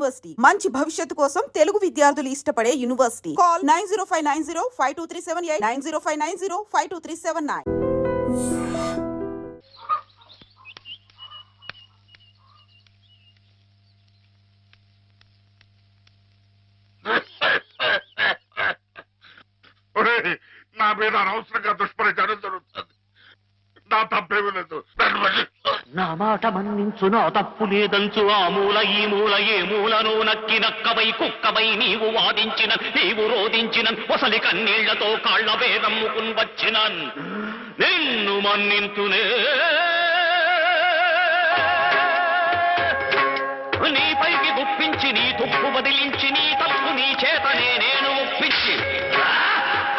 University మంచి భవిష్యత్తు కోసం తెలుగు విద్యార్థులు ఇష్టపడే యూనివర్సిటీ. కాల్ 9059052378 9059052379. నా మీద అనవసరంగా దుష్ప్రచారం జరుగుతుంది. నా తప్పేమీ లేదు. నా మాట మన్నించు, నా తప్పు లేదంచు. ఆ మూల ఈ మూల ఏ మూలను నక్కి నక్కవై కుక్కవై నీవు వాదించిన, నీవు రోధించిన వసలి కన్నీళ్లతో కాళ్ల వేదమ్ముకుని వచ్చిన నిన్ను మన్నింతునే. నీపైకి గుప్పించి నీ తుప్పు బదిలించి నీ తప్పు నీ చేతనే నేను ఒప్పించి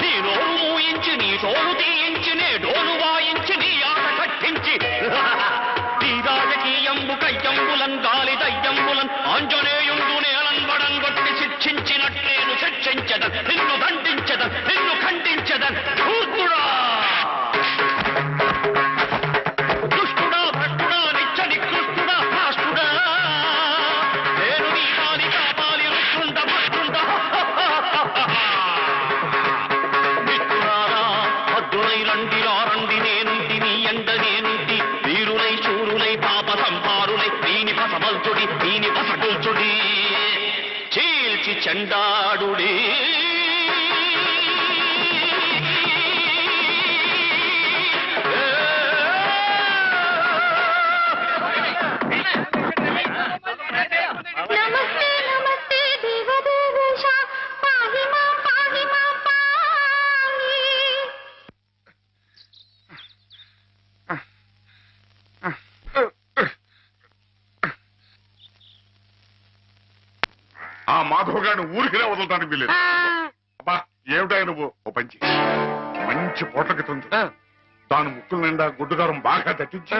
నీ నోరు మూయించి నీ తోలు తీయించి నే డోలు వాయించి నీ ఆట కట్టించి నీ రాజకీయంబు కయ్యంబులన్ గాలి దయ్యంబులన్ ఆంజనేయుండు నేలంబడం కొట్టి శిక్షించినట్లేను శిక్షించదన్, నిన్ను దండించదన్, నిన్ను ఖండించదన్. ధూర్తుడా, దుష్టుడా, భ్రష్టుడా, నిత్య నికృష్టుడా, రాష్ట్రుడా, నేను నీ పాలి కాపాలి రుష్టుండ భష్టుండ. మిత్రులారా అద్దునై రండి రండి, నేనుంటి నీ ఎండ నేనుంటి. వీరులై శూరులై పాప సంహారులై దీని పసమల్చుడి దీని పసగుల్చుడి చీల్చి చెండాడుడి. నమస్తే నమస్తే దేవదేవేశ, పాహి మాం పాహి. ఆ మాధవ్ గారిని ఊరికినే వదలటానికి వీలేదు. అబ్బా ఏమిటా నువ్వు? ఓ పంచి మంచి పోట్లకి తుంది దాని ముక్కుల నిండా గుడ్డుదారం బాగా దట్టించి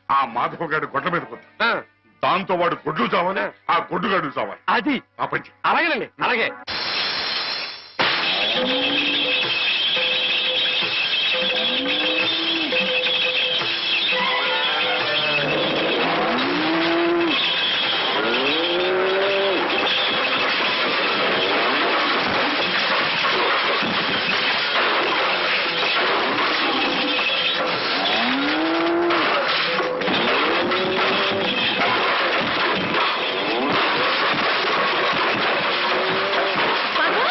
ఆ మాధవ్ గారి గొడ్ల మీద కొద్దు. దాంతో వాడు గొడ్లు చావాలి, ఆ గొడ్డుగాడు చావాలి. అది ఆ పంచి అలాగేనండి, అలాగే. మధు,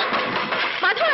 మధు,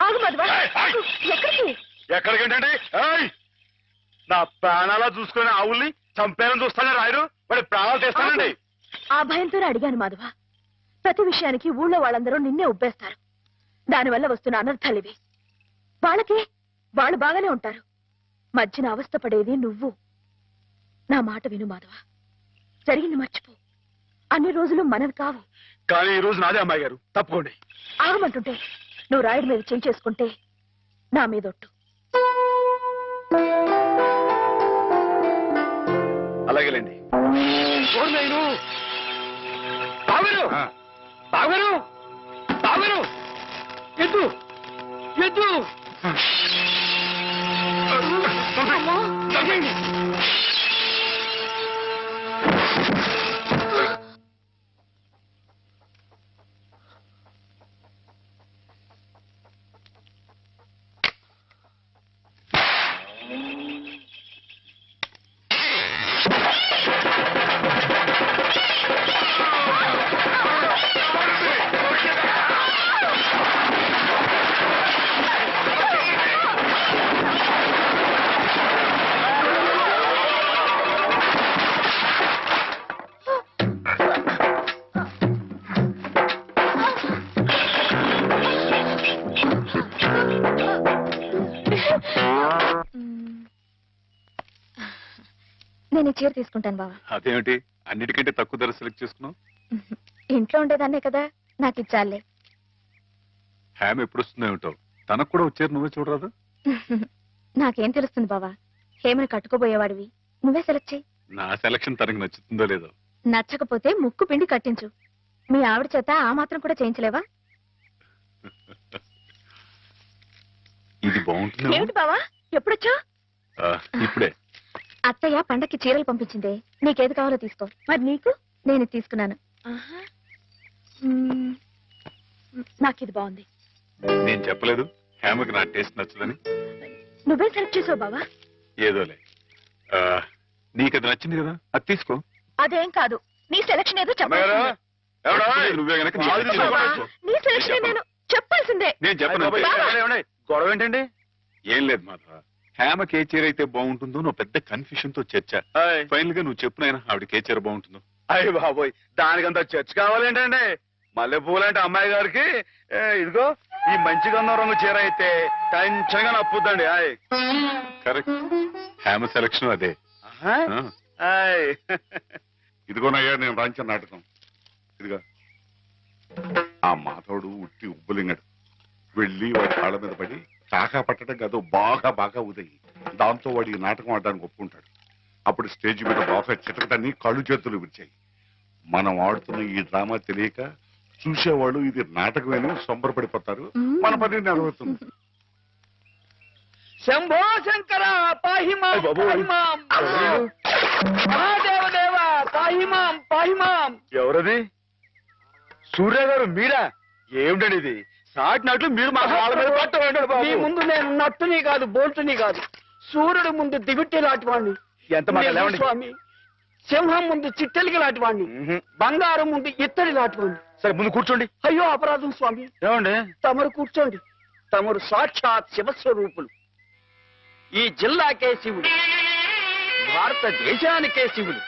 ఆగు మాధవ, ఆగు. ఎక్కడికి? ఎక్కడికేంటండి? నా ప్రాణాలా చూసుకునే ఆవుల్ని చంపేయాలని చూస్తానే రాయరు, వాడి ప్రాణాలు తీస్తానండి. ఆ భయంతోనే అడిగాను మాధవ. ప్రతి విషయానికి ఊళ్ళో వాళ్ళందరూ నిన్నే ఉబ్బేస్తారు. దానివల్ల వస్తున్న అనర్థాలివి. వాళ్ళకి వాళ్ళు బాగానే ఉంటారు. మధ్యన అవస్థ పడేది నువ్వు. నా మాట విను మాధవ. జరిగింది మర్చిపో. అన్ని రోజులు మనది కావు. కానీ ఈ రోజు నాదే అమ్మాయి గారు, తప్పుకోండి. ఆగమంటుంటే నువ్వు రాయుడి మీద చేయి చేసుకుంటే నా మీదొట్టు. అలాగేలేండి. బావగారు, బావగారు, బావగారు, ఎద్దు ఎద్దు. నేను ఈ చీర తీసుకుంటాను బావా. అదేమిటి అన్నిటికంటే తక్కువ ధర సెలెక్ట్ చేసుకున్నావు? ఇంట్లో ఉండేదాన్నే కదా, నాకు ఇచ్చాలే. హ్యామ్ ఎప్పుడు వస్తుందో ఏమిటో, తనకు కూడా వచ్చారు, నువ్వే చూడరాదు? నాకేం తెలుస్తుంది బావా? హేమని కట్టుకోబోయేవాడివి, నువ్వే సెలెక్ట్ చేయి. నా సెలక్షన్ తనకు నచ్చుతుందో లేదో. నచ్చకపోతే ముక్కు పిండి కట్టించు. మీ ఆవిడ చేత ఆ మాత్రం కూడా చేయించలేవా? ఇది బాగుంటుంది. ఏమిటి బావా, ఎప్పుడొచ్చా? ఇప్పుడే. అత్తయ్య పండక్కి చీరలు పంపించిందే, నీకేది కావాలో తీసుకో. మరి నీకు? నేను ఇది తీసుకున్నాను. నాకు ఇది బాగుంది. నేను చెప్పలేదు హేమకి నా టేస్ట్ నచ్చదని? నువ్వే సెలెక్ట్ చేసావు బావా. ఏదోలే, నీకు అది నచ్చింది కదా, అది తీసుకో. అదేం కాదు, నీ సెలక్షన్ ఏదో అమ్మాయి గారు, చెప్పాల్సిందే. ఎవడా? నువ్వే గనక నీ బాగా సెలక్షన్ బావా, చేసుకో. నీ సెలక్షన్ నేను చెప్పాల్సిందే. నేను చెప్పను. బాబాయ్, ఏమండి? గొడవ ఏంటండి? ఏం లేదు మాధవ, హేమకి ఏ చీర అయితే బాగుంటుందో నువ్వు పెద్ద కన్ఫ్యూషన్ తో చర్చ. ఆయ్. ఫైనల్ గా నువ్వు చెప్పునైనా ఆవిడకి ఏ చీర బాగుంటుందో. అయ్య బాబోయ్, దానికంత చర్చ కావాలేంటండి? మల్లెపూలంటే అమ్మాయి గారికి ఇదిగో ఈ మంచి గంధం రంగు చీర అయితే టెన్షన్ గా నప్పుద్దండి. ఆయ్. కరెక్ట్, హేమ సెలక్షన్ అదే. ఆహా. ఆ. ఆయ్. ఇదిగోనయ్యా నేను రాంచిన నాటకం. ఇదిగా ఆ మాధవుడు ఉట్టి ఉబ్బులింగడు వెళ్ళి వాడి కాళ్ళ మీద పడి కాకా పట్టడం కాదు, బాగా బాగా ఉదయి. దాంతో వాడి ఈ నాటకం ఆడడానికి ఒప్పుకుంటాడు. అప్పుడు స్టేజ్ మీద బాగా చిటకటాన్ని కళ్ళు చేతులు విరిచాయి. మనం ఆడుతున్న ఈ డ్రామా తెలియక చూసేవాళ్ళు ఇది నాటకమేని సంబరపడిపోతారు. మన పని నెరవేరుతుంది. శంభో శంకర పాహిమాం అయ్ బాబోయ్. పాహిమాం మహాదేవదేవ పాహిమాం పాహిమాం. ఎవరది? సూర్య గారు మీరా? ఏమిటండి ఇది? సాటినట్లు మీరు మా కాళ్ళ మీద పట్టండి మీ బాబు. ముందు నేను నట్టుని కాదు, బోల్టుని కాదు, సూర్యుడు ముందు దివిట్టి లాంటి వాణ్ణి. ఎంత మాట లేవండి. స్వామి, సింహం ముందు చిట్టెలికి లాంటి వాణ్ణి, మ్మ్. బంగారం ముందు ఇత్తడి లాంటి వాణ్ణి. సరే ముందు కూర్చోండి. అయ్యో అపరాధం స్వామి. ఏమండి? తమరు కూర్చోండి. తమరు సాక్షాత్ శివస్వరూపులు. ఈ జిల్లాకే శివుడు, భారతదేశానికే శివుడు,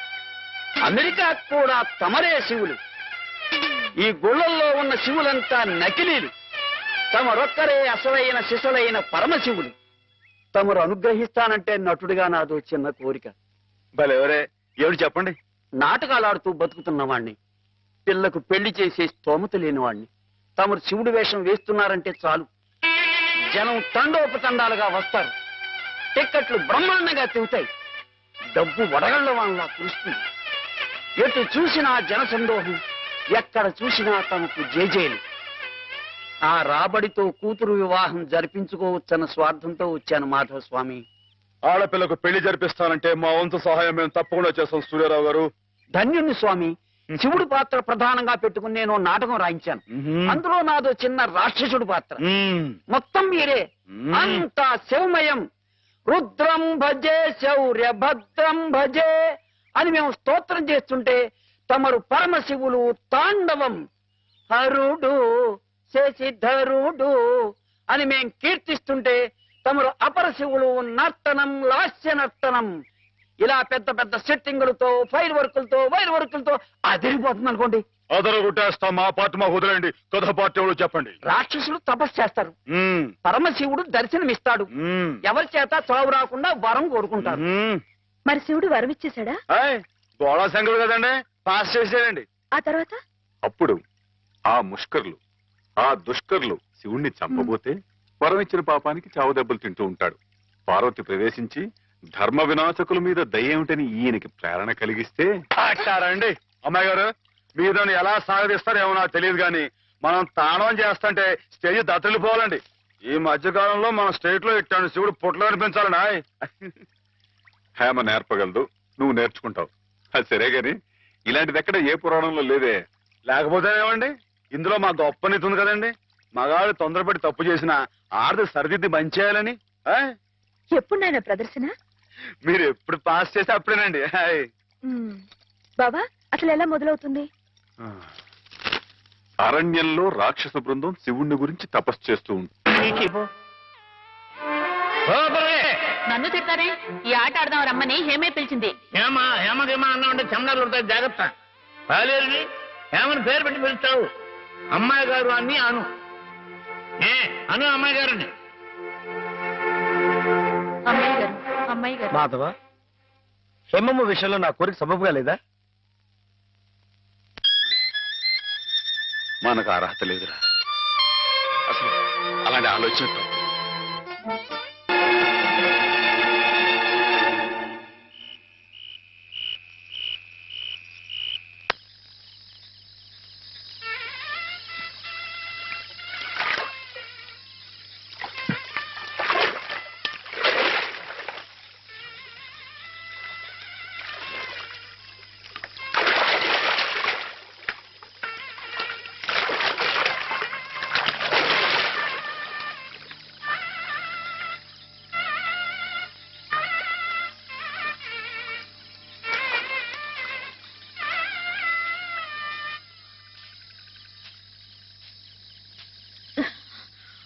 అమెరికా కూడా తమరే శివులు. ఈ గుళ్ళల్లో ఉన్న శివులంతా నకిలీలు. తమరొక్కరే అసలైన శిశులైన పరమశివులు. తమరు అనుగ్రహిస్తానంటే నటుడిగా నాదో చిన్న కోరిక. భలేవరే, ఏమిటి చెప్పండి. నాటకాలాడుతూ బతుకుతున్నవాణ్ణి, పిల్లకు పెళ్లి చేసే స్తోమత లేనివాణ్ణి. తమరు శివుడి వేషం వేస్తున్నారంటే చాలు, జనం తండోపతండాలుగా వస్తారు. టిక్కెట్లు బ్రహ్మాండంగా తిరుగుతాయి. డబ్బు వడగళ్ల వాళ్ళ కురుస్తుంది. ఎటు చూసినా జనసందోహం, ఎక్కడ చూసినా తమకు జేజేలు. ఆ రాబడితో కూతురు వివాహం జరిపించుకోవచ్చన్న స్వార్థంతో వచ్చాను మాధవ స్వామి. ఆడపిల్లకు పెళ్లి జరిపిస్తానంటే మా వంతు సహాయం మేము తప్పకుండా చేస్తాం సూర్యారావు గారు. ధన్యుణ్ణి స్వామి. శివుడు పాత్ర ప్రధానంగా పెట్టుకుని నేను నాటకం రాయించాను. అందులో నాదో చిన్న రాక్షసుడు పాత్ర. మొత్తం మీరే. అంతా శివమయం. రుద్రం భజే శౌర్య భద్రం భజే అని మేము స్తోత్రం చేస్తుంటే తమరు పరమశివులు తాండవం. హరుడు శశిధరుడు అని మేం కీర్తిస్తుంటే తమరు అపర శివులు నర్తనం లాస్య నర్తనం ఇలా పెద్ద పెద్ద సెట్టింగులతో ఫైర్ వర్కులతో వైర్ వర్కులతో అదిరిపోతుంది అనుకోండి. అదర కొట్టేస్తాం. మా పార్టీ మా వదిలేండి. కథ పార్టీ ఎవరో చెప్పండి. రాక్షసులు తపస్సు చేస్తారు, మ్మ్. పరమశివుడు దర్శనమిస్తాడు, మ్మ్. ఎవరి చేత చావు రాకుండా వరం కోరుకుంటారు. మ్మ్. మరి శివుడు వరమిచ్చేశాడా? ఏయ్, గోళా శంకరుడు కదండి, పాస్ చేసేయండి. ఆ తర్వాత అప్పుడు ఆ ముష్కర్లు ఆ దుష్కర్లు శివుణ్ణి చంపబోతే వరం ఇచ్చిన పాపానికి చావు దెబ్బలు తింటూ ఉంటాడు. పార్వతి ప్రవేశించి ధర్మ వినాశకుల మీద దయ్యేమిటని ఈయనకి ప్రేరణ కలిగిస్తే అంటారండి. అమ్మాయి గారు, మీరు దాన్ని ఎలా సాగదీస్తారేమో నాకు తెలియదు కానీ మనం తాణం చేస్తుంటే స్టేజ్ దత్తలిపోవాలండి. ఈ మధ్య కాలంలో మన స్టేట్ లో ఇట్టాను శివుడు పుట్లో అనిపించాలండి. హేమ నేర్పగలదు, నువ్వు నేర్చుకుంటావు. అది సరే గాని ఇలాంటిది ఎక్కడ ఏ పురాణంలో లేదే. లేకపోతే ఏమండి, ఇందులో మా గొప్ప నీతి ఉంది కదండి. మగాడు తొందరపడి తప్పు చేసిన ఆడది సరిదిద్ది మంచి చేయాలని. ఎప్పుడు నాయన ప్రదర్శన? మీరు ఎప్పుడు పాస్ చేస్తే అప్పుడేనండి. బాబా అసలు ఎలా మొదలవుతుంది? అరణ్యంలో రాక్షస బృందం శివుణ్ణి గురించి తపస్సు చేస్తూ ఉంటుంది. నన్ను తిడతారే? ఈ ఆట ఆడదాం రమ్మని హేమే పిలిచింది. హేమగేమా అన్నా ఉంటే చందాలు ఉంటాయి, జాగ్రత్త. బాలేరుని హేమని పేరు పెట్టి పిలుస్తావు. అమ్మాయి గారు అని అను. అను అమ్మాయి గారని. అమ్మాయి గారు, అమ్మాయి గారు. మాధవ, హేమమ్మ విషయంలో నా కోరిక సబబుగా లేదా? మనకు అర్హత లేదురా. అసలు అలాంటి ఆలోచన తప్పు.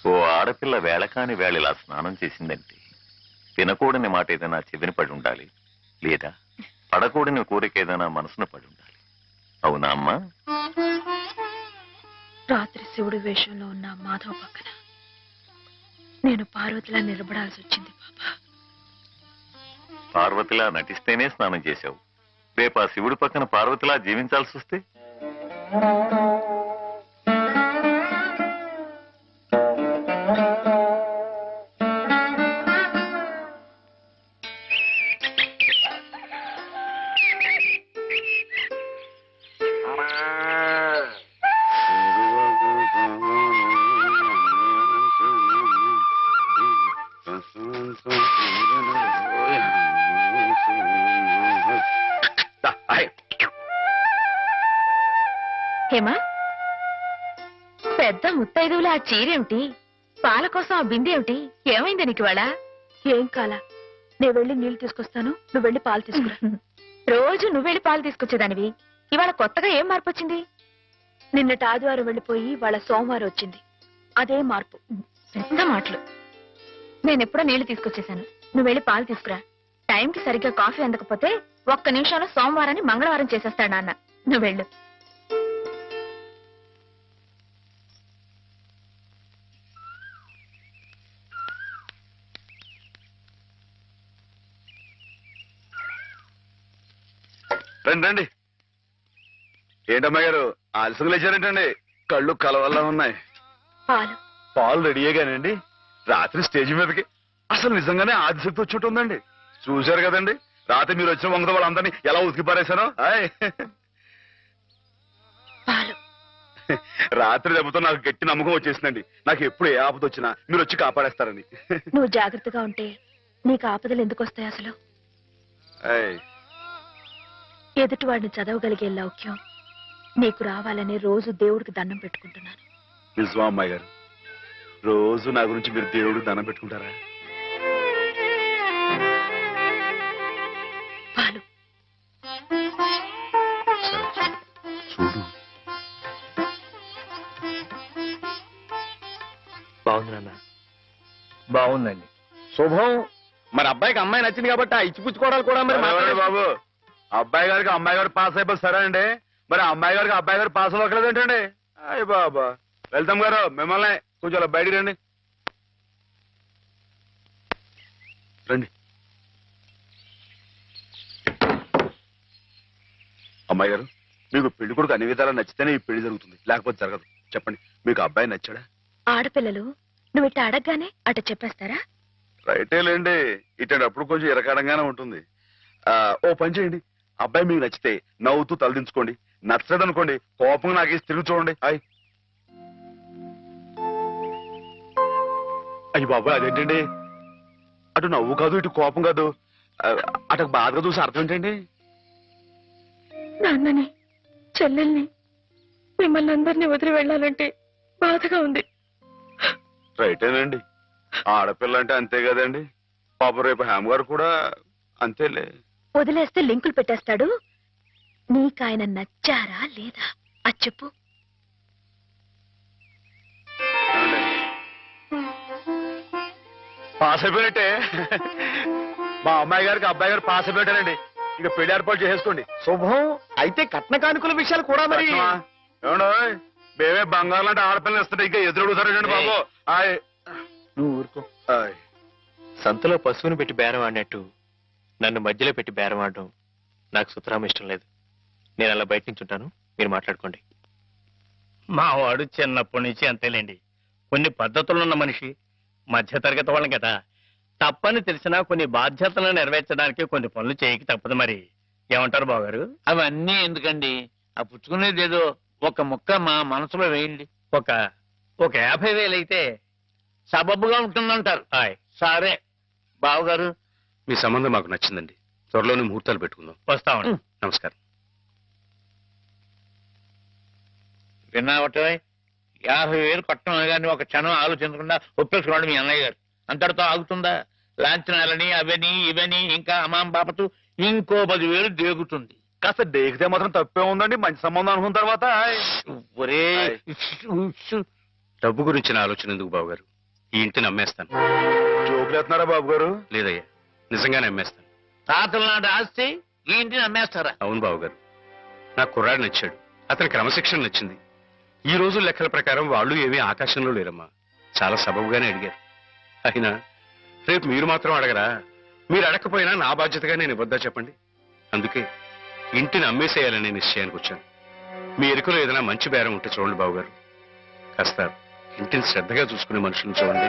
ఓ ఆడపిల్ల వేళకాని వేళలా స్నానం చేసిందంటే తినకూడని మాట ఏదైనా చెవిని పడి ఉండాలి, లేదా పడకూడని కోరిక ఏదైనా మనసును పడి ఉండాలి. అవునా అమ్మా? రాత్రి శివుడి వేషంలో ఉన్న మాధవ్ పక్కన నేను పార్వతిలా నిలబడాల్సి వచ్చింది బాబా. పార్వతిలా నటిస్తేనే స్నానం చేశావు. రేపు ఆ శివుడి పక్కన పార్వతిలా జీవించాల్సి వస్తే? హేమా, పెద్ద ముత్తైదువులా ఆ చీరేమిటి? పాల కోసం ఆ బిందె ఏమైంది నీకు ఇవాళ? ఏం కాలా, నేను వెళ్ళి నీళ్లు తీసుకొస్తాను, నువ్వు వెళ్ళి పాలు తీసుకురా. రోజు నువ్వు వెళ్ళి పాలు తీసుకొచ్చేదానివి, ఇవాళ కొత్తగా ఏం మార్పు వచ్చింది? నిన్నటి ఆదివారం వెళ్ళిపోయి వాళ్ళ సోమవారం వచ్చింది, అదే మార్పు. పెద్ద మాటలు. నేనెప్పుడో నీళ్లు తీసుకొచ్చేసాను, నువ్వు వెళ్ళి పాలు తీసుకురా. టైంకి సరిగ్గా కాఫీ అందకపోతే ఒక్క నిమిషంలో సోమవారాన్ని మంగళవారం చేసేస్తాడు నాన్న. నువ్వు వెళ్ళు. రండి రండి. ఏంటమ్మా గారు ఆలస్యం లేచారేంటండి? కళ్ళు కలవల్లా ఉన్నాయి. పాలు పాలు రెడీయేగానండి. రాత్రి స్టేజ్ మీదకి అసలు నిజంగానే ఆదిశక్తి వచ్చి ఉందండి. చూశారు కదండి రాత్రి మీరు వచ్చిన వంగతో వాళ్ళందరినీ ఎలా ఉతికి పారేశానో. పాలు రాత్రి దెబ్బతో నాకు గట్టి నమ్మకం వచ్చేసిందండి. నాకు ఎప్పుడు ఏ ఆపద వచ్చినా మీరు వచ్చి కాపాడేస్తారని. నువ్వు జాగ్రత్తగా ఉంటే నీకు ఆపదలు ఎందుకు వస్తాయి అసలు? ఎదుటివాడిని చదవగలిగే లౌక్యం నీకు రావాలని రోజు దేవుడికి దండం పెట్టుకుంటున్నాను. నిజమా అమ్మాయి గారు? రోజు నా గురించి మీరు దేవుడికి దండం పెట్టుకుంటారా? పాలు చూడు, బాగుంది నాన్న, బాగుందండి. శుభం. మరి అబ్బాయికి అమ్మాయి నచ్చింది కాబట్టి ఆ ఇచ్చిపుచ్చుకోవడాలు కూడా మరి ఎవరండి మాట్లాడే- బాబు, అబ్బాయి గారికి అమ్మాయి గారు పాస్ అయిపోయి సరే అండి, మరి అమ్మాయి గారికి అబ్బాయి గారు పాస్ అవ్వకలేదు ఏంటండి? అయ్య బాబా, వెళ్తాం గారు మిమ్మల్ని కొంచెం అలా బయటికి రండి. రండి. అమ్మాయి గారు, మీకు పెళ్లి కొడుకు అన్ని విధాలా నచ్చితేనే ఈ పెళ్లి జరుగుతుంది, లేకపోతే జరగదు. చెప్పండి, మీకు అబ్బాయి నచ్చాడా? ఆడపిల్లలు నువ్వు ఇట్ట అడగగానే అట చెప్పేస్తారా? రైటే లేండి, ఇటప్పుడు కొంచెం ఇరకాడంగానే ఉంటుంది. ఓ పని చేయండి, అబ్బాయి మీకు నచ్చితే నవ్వుతూ తలదించుకోండి, నచ్చలేదనుకోండి కోపంగా నాకేసి తిరిగి చూడండి. అయ్యి బాబు, అదేంటండి అటు నవ్వు కాదు ఇటు కోపం కాదు, అటు బాధగా చూసి అర్థం ఏంటండి? నాన్నని, చెల్లెల్ని, మిమ్మల్ని అందరినీ వదిలి వెళ్ళాలంటే బాధగా ఉంది. రైటేనండి, ఆడపిల్ల అంటే అంతే కదండి. పాప రేపు హేమ గారు కూడా అంతేలే. వదిలేస్తే లింకులు పెట్టేస్తాడు. నీకాయన నచ్చారా లేదా అది చెప్పు. పాస్ అయిపోయినట్టే. మా అమ్మాయి గారికి అబ్బాయి గారు పాస్ అయిపోయారండి, ఇక పెళ్లి ఏర్పాటు చేసేసుకోండి. శుభం. అయితే కట్న కానుకల విషయాలు కూడా మరి ఏమండో, మేమే బంగారం లాంటి ఆడపిల్లలు ఇస్తుంటే ఇంకా ఎదురడుగుతారండి బాబు. నువ్వు ఊరుకో. ఆయ్. సంతలో పశువుని పెట్టి బేరం ఆడినట్టు నన్ను మధ్యలో పెట్టి బేరం ఆడడం నాకు సుతరాం ఇష్టం లేదు. నేను అలా బయట నుంచి ఉంటాను, మీరు మాట్లాడుకోండి. మా వాడు చిన్నప్పటి నుంచి అంతేలేండి. కొన్ని పద్ధతులున్న మనిషి, మధ్యతరగతి వాళ్ళం కదా. తప్పని తెలిసినా కొన్ని బాధ్యతలను నెరవేర్చడానికి కొన్ని పనులు చేయక తప్పదు. మరి ఏమంటారు బావగారు? అవన్నీ ఎందుకండి, ఆ పుచ్చుకునేది ఏదో ఒక ముక్క మా మనసులో వేయండి. ఒక 50,000 అయితే సబబుగా ఉంటుందంటారు. ఆయ్. సరే బావగారు, మీ సంబంధం మాకు నచ్చిందండి, త్వరలోనే ముహూర్తాలు పెట్టుకుందాం. వస్తామండి. నమస్కారం. విన్నావట, 50,000 కట్టడం కానీ ఒక క్షణం ఆలోచించకుండా ఒప్పేసుకున్నాడు మీ అన్నయ్య గారు. అంతటితో ఆగుతుందా? లాంఛనాలని అవని ఇవని ఇంకా అమాం బాపతు ఇంకో 10,000 దేగుతుంది. కాస్త డేకితే మాత్రం తప్పే ఉందండి, మంచి సంబంధం అనుకున్న తర్వాత. ఒరే డబ్బు గురించి నా ఆలోచన ఎందుకు బాబు గారు? ఈ ఇంటిని అమ్మేస్తాను. జోకులేస్తున్నారా బాబు గారు? లేదయ్యా, నిజంగానే అమ్మేస్తాను. తాతల నాటి ఆస్తి ఈ ఇంటిని అమ్మేస్తారా? అవును బాబు గారు, నాకు కుర్రాడు నచ్చాడు, అతని క్రమశిక్షణ నచ్చింది. ఈ రోజు లెక్కల ప్రకారం వాళ్ళు ఏమీ ఆకాశంలో లేరమ్మా, చాలా సబబుగానే అడిగారు. అయినా రేపు మీరు మాత్రం అడగరా? మీరు అడగకపోయినా నా బాధ్యతగా నేను ఇవ్వద్దా చెప్పండి? అందుకే ఇంటిని అమ్మేసేయాలనే నిశ్చయానికి వచ్చాను. మీ ఎరుకలో ఏదైనా మంచి బేరం ఉంటే చూడండి బాబు గారు. కాస్త ఇంటిని శ్రద్ధగా చూసుకునే మనుషులను చూడండి.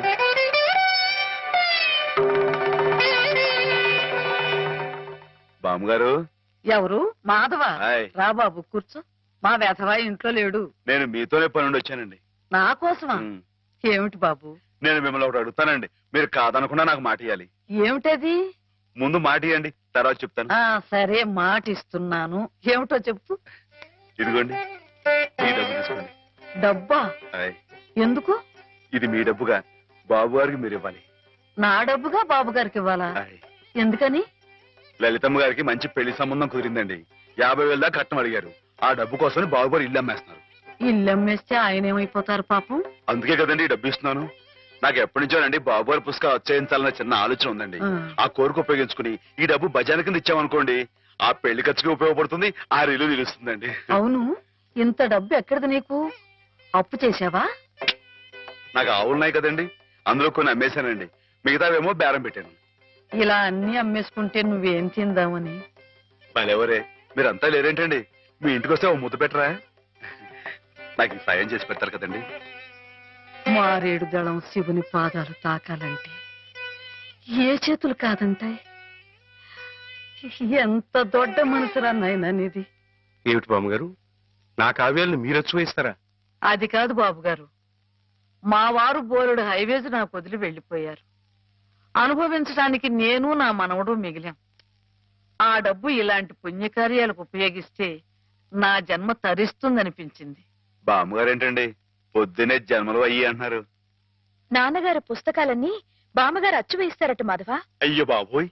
బామ్మగారు. ఎవరు? మాధవ. హాయ్. రా బాబు కూర్చో. మా వెధవా ఇంట్లో లేడు. నేను మీతోనే పని నుండి వచ్చానండి. నా కోసమా? ఏమిటి బాబు? నేను మిమ్మల్ని ఒకటి అడుగుతానండి, మీరు కాదనకుండా నాకు మాట ఇవ్వాలి. ఏమిటది? ముందు మాట ఇవ్వండి, తర్వాత చెప్తాను. సరే, మాట ఇస్తున్నాను. ఏమిటో చెప్పు. ఇదిగోండి, ఈ డబ్బు తీసుకోండి. డబ్బా? హాయ్. ఎందుకు? ఇది మీ డబ్బుగా బాబు గారికి మీరు ఇవ్వాలి. నా డబ్బుగా బాబు గారికి ఇవ్వాలా? హాయ్. ఎందుకని? లలితమ్మ గారికి మంచి పెళ్లి సంబంధం కుదిరిందండి. 50,000 దాకా కట్నం అడిగారు. ఆ డబ్బు కోసం బాబు గారు ఇల్లు అమ్మేస్తున్నారు. ఇల్లు అమ్మేస్తే ఆయన ఏమైపోతారు పాపం? అందుకే కదండి ఈ డబ్బు ఇస్తున్నాను. నాకు ఎప్పటి నుంచోనండి బాబు గారి పుస్తకం వచ్చేయించాలన్న చిన్న ఆలోచన ఉందండి. ఆ కోరిక ఉపయోగించుకుని ఈ డబ్బు బజార్ కింద ఇచ్చామనుకోండి, ఆ పెళ్లి ఖర్చుకి ఉపయోగపడుతుంది, ఆ ఇల్లు నిలుస్తుందండి. అవును, ఇంత డబ్బు ఎక్కడిది నీకు? అప్పు చేశావా? నాకు ఆవులున్నాయి కదండి, అందులో కొన్ని అమ్మేశానండి, మిగతావేమో బేరం పెట్టాను. ఇలా అన్ని అమ్మేసుకుంటే నువ్వేం తిందామని? మళ్ళెవరే, మీరంతా లేరేంటండి? మీ ఇంటికి వస్తే ఓ ముద్దు పెట్టరా? నాకు ఈ సాయం చేసి పెడతారు కదండి. మారేడు దళం శివుని పాదాలు తాకాలంటే ఏ చేతులు కాదంటాయి? ఎంత దొడ్డ మనసురా నాయనా నీది. ఏమిటి బామ్మగారు, నా కావ్యాలను మీరు వచ్చి అది కాదు బాబు గారు, మా వారు బోలుడు హైవేస్ నాకు వదిలి వెళ్లిపోయారు. అనుభవించడానికి నేను నా మనవడు మిగిలాం. ఆ డబ్బు ఇలాంటి పుణ్యకార్యాలకు ఉపయోగిస్తే నా జన్మ తరిస్తుందనిపించింది. బామ్మగారు ఏంటండి పొద్దునే జన్మలు అయ్యి అంటున్నారు? నాన్నగారు పుస్తకాలన్నీ బామ్మగారు అచ్చు వేయిస్తారట మాధవ. అయ్యో బాబోయ్,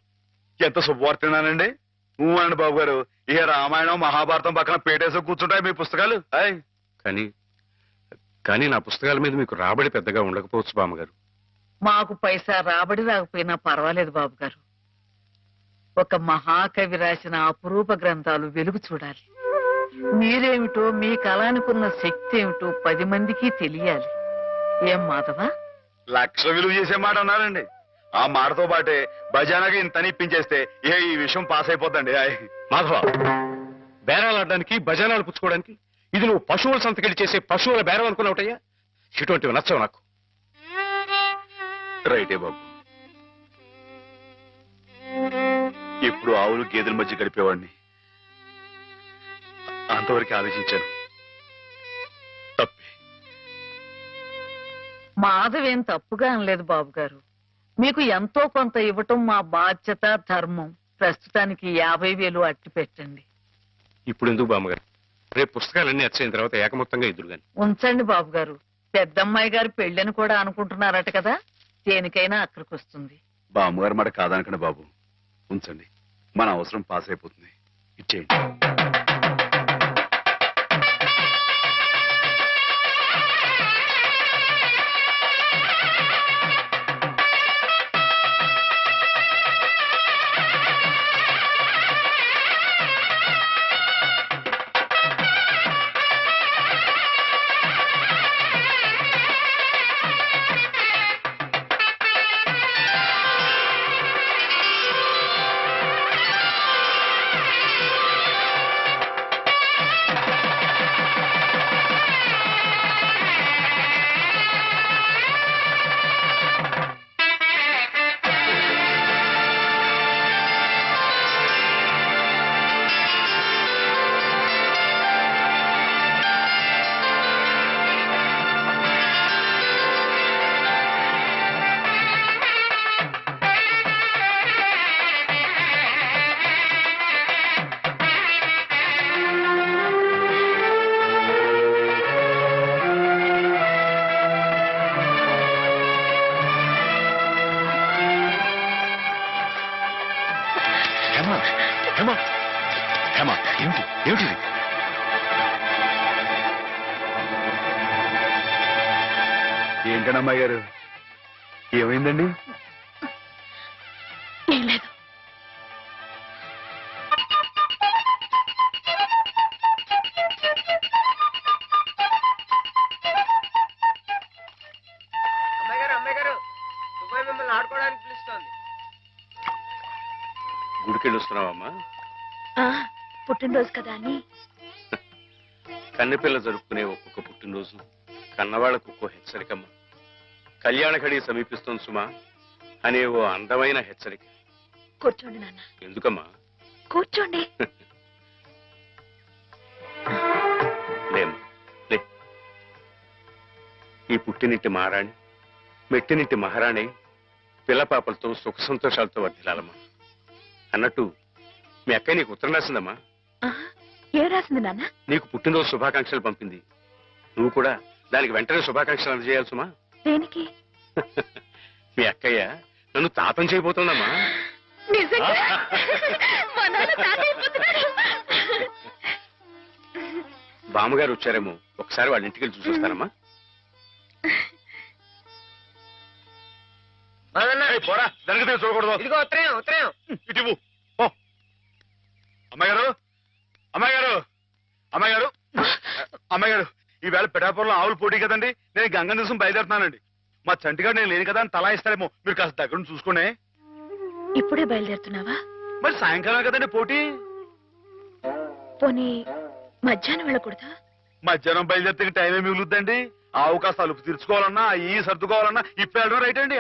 ఎంత శుభవార్తనానండి. అనండి బాబు గారు, ఇక రామాయణం మహాభారతం పక్కన పేటేసి కూర్చుంటాయి మీ పుస్తకాలు. కానీ కానీ నా పుస్తకాల మీద మీకు రాబడి పెద్దగా ఉండకపోవచ్చు బామ్మగారు. మాకు పైసా రాబడి రాకపోయినా పర్వాలేదు బాబు గారు. ఒక మహాకవి రాసిన అపురూప గ్రంథాలు వెలుగు చూడాలి. మీరేమిటో మీ కళానికున్న శక్తి ఏమిటో 10 మందికి తెలియాలి. ఏం మాధవా? 1,00,000 విలువ చేసే మాట అన్నారండి. ఆ మాటతో పాటే బజానాగా ఇంత ఇప్పించేస్తే ఈ విషయం పాస్ అయిపోద్దండి. మాధవ, బేరాలు ఆడడానికి బజానాలు పుచ్చుకోవడానికి ఇది నువ్వు పశువుల సంతకెళ్ళి చేసే పశువుల బేరం అనుకున్నావుటయ్యా? ఇటువంటివి నచ్చవు నాకు. రైటే బాబు. ఇప్పుడు ఆవులు గేదెల మధ్య గడిపేవాడిని. అంతవరకు ఆలోచించాను. తప్పే. మాధవేం తప్పుగా అనలేదు బాబు గారు. మీకు ఎంతో కొంత ఇవ్వటం మా బాధ్యత, ధర్మం. ప్రస్తుతానికి 50,000 అట్టి పెట్టండి. ఇప్పుడు ఎందుకు బామ్మగారు? రేపు పుస్తకాలన్నీ వచ్చేసిన తర్వాత ఏకమొత్తంగా ఎదురుగాని ఉంచండి బాబు గారు. పెద్దమ్మాయి గారు పెళ్ళని కూడా అనుకుంటున్నారట కదా, దేనికైనా అక్కడికి వస్తుంది. బామ్మగారు మాట కాదనకండి బాబు. ఉంచండి, మన అవసరం పాస్ అయిపోతుంది. ఇచ్చేయండి. ఏమిటి? ఏంటండి అమ్మాయి గారు, ఏమైందండి? ఏం లేదు. గుడికెళ్ళి వస్తున్నావమ్మా? పుట్టినరోజు కదా అని. కన్నెపిల్ల జరుపుకునే ఒక్కొక్క పుట్టినరోజు కన్నవాళ్లకు ఒక్కో హెచ్చరికమ్మ. కళ్యాణ ఘడి సమీపిస్తుంది సుమా అనే ఓ అందమైన హెచ్చరిక. కూర్చోండి నాన్న. ఎందుకమ్మా? కూర్చోండి. లేమ్మా, లే. ఈ పుట్టినింటి మహారాణి, మెట్టినింటి మహారాణి పిల్లపాపలతో సుఖ సంతోషాలతో వర్ధిల్లాలమ్మా. అన్నట్టు మీ అక్కయ్య నీకు ఉత్తరం రాసిందమ్మా. ఏం రాసింది నాన్న? నీకు పుట్టినరోజు శుభాకాంక్షలు పంపింది. నువ్వు కూడా దానికి వెంటనే శుభాకాంక్షలు అందజేయాలి సుమా. దేనికి? మీ అక్కయ్య నన్ను తాతం చేయబోతుందమ్మా. బామ్మగారు వచ్చారేమో, ఒకసారి వాళ్ళ ఇంటికి వెళ్ళి చూసొస్తానమ్మా. పోరా, దానికి చూడకూడదు. ఇదిగో ఉత్తరం. ఇటు అమ్మాయి గారు, అమ్మాయి గారు, అమ్మాయి గారు, అమ్మాయి గారు, ఈవేళ పిఠాపురంలో ఆవులు పోటీ కదండి. నేను గంగ దివసం బయలుదేరుతున్నానండి. మా చంటిగాడు నేను లేని కదా అని తలా ఇస్తారేమో. మీరు కాస్త దగ్గర నుంచి చూసుకోండి. ఇప్పుడే బయలుదేరుతున్నావా? మరి సాయంకాలం కదండి పోటీ. పోనీ మధ్యాహ్నం వెళ్ళకూడదా? మధ్యాహ్నం బయలుదేరితే టైం ఏమి మిగులుద్దండి. ఆవు కాస్త అలుపు తీర్చుకోవాలన్నా, ఈ సర్దుకోవాలన్నా ఇప్పుడు వెళ్ళడం రైట్ అండి.